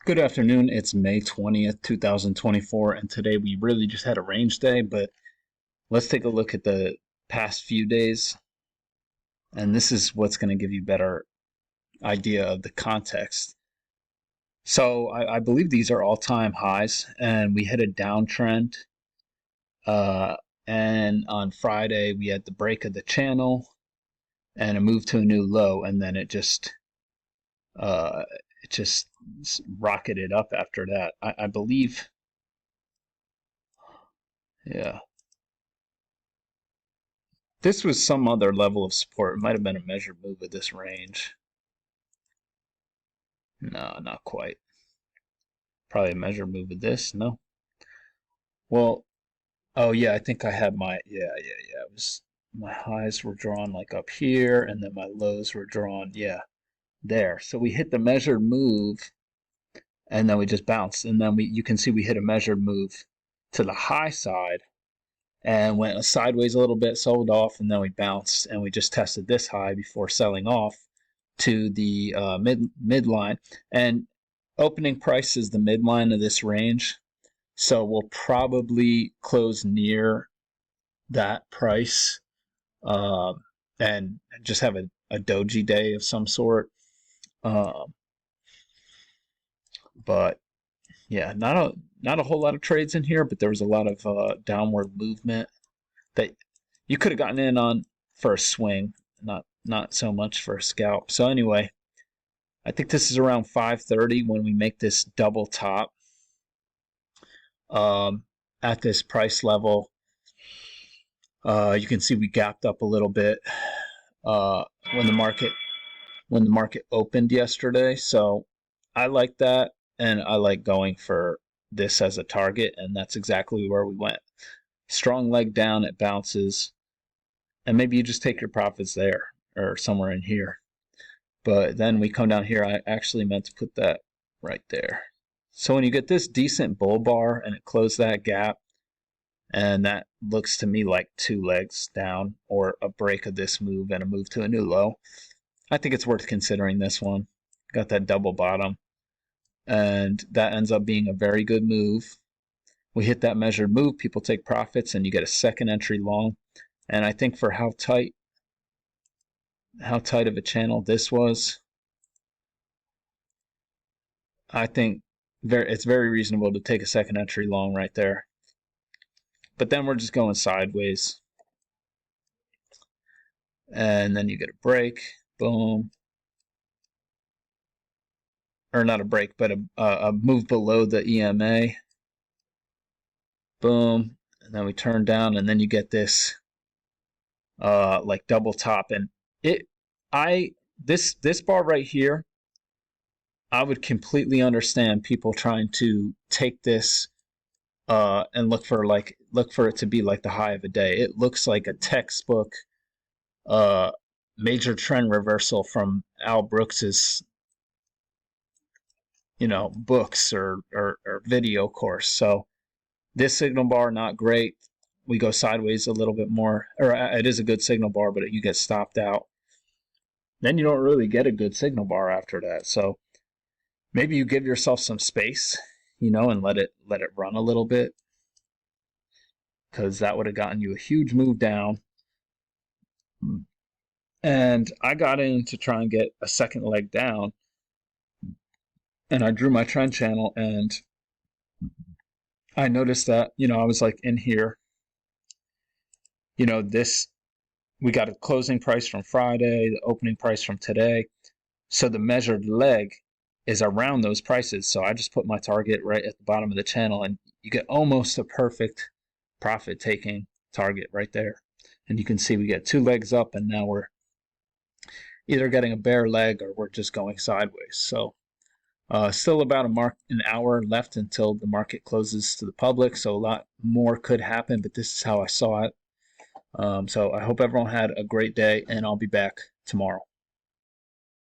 Good afternoon. It's May 20th, 2024, and today we really just had a range day, but let's take a look at the past few days, and this is what's going to give you a better idea of the context. So I believe these are all-time highs, and we hit a downtrend, uh, and on Friday we had the break of the channel and a move to a new low, and then uh, it just rocketed up after that. I believe, yeah. This was some other level of support. It might have been a measured move of this range. No, not quite. Probably a measured move of this. No. Well, oh yeah, I think I had yeah. It was my highs were drawn like up here, and then my lows were drawn, yeah, there. So we hit the measured move, and then we just bounced, and then you can see we hit a measured move to the high side, and went sideways a little bit, sold off, and then we bounced, and we just tested this high before selling off to the midline. And opening price is the midline of this range, so we'll probably close near that price, and just have a doji day of some sort. But yeah, not a whole lot of trades in here, but there was a lot of downward movement that you could have gotten in on for a swing, not so much for a scalp. So anyway, I think this is around 5:30 when we make this double top at this price level. You can see we gapped up a little bit uh, when the market opened yesterday. So I like that, and I like going for this as a target, and that's exactly where we went. Strong leg down, it bounces, and maybe you just take your profits there or somewhere in here. But then we come down here. I actually meant to put that right there. So when you get this decent bull bar and it closed that gap, and that looks to me like two legs down or a break of this move and a move to a new low, I think it's worth considering this one. Got that double bottom, and that ends up being a very good move. We hit that measured move, people take profits, and you get a second entry long. And I think for how tight of a channel this was, I think it's very reasonable to take a second entry long right there. But then we're just going sideways. And then you get a break. Boom. Or not a break, but a move below the EMA. Boom. And then we turn down, and then you get this like double top. And this bar right here, I would completely understand people trying to take this and look for it to be like the high of a day. It looks like a textbook major trend reversal from Al Brooks's books or video course. So this signal bar, not great. We go sideways a little bit more, or it is a good signal bar, but you get stopped out. Then you don't really get a good signal bar after that. So maybe you give yourself some space, and let it run a little bit, because that would have gotten you a huge move down. And I got in to try and get a second leg down, and I drew my trend channel, and I noticed that, I was like in here, this, we got a closing price from Friday, the opening price from today. So the measured leg is around those prices. So I just put my target right at the bottom of the channel, and you get almost a perfect profit taking target right there. And you can see we get two legs up, and now we're either getting a bear leg or we're just going sideways. So still about an hour left until the market closes to the public, so a lot more could happen, but this is how I saw it. So I hope everyone had a great day, and I'll be back tomorrow.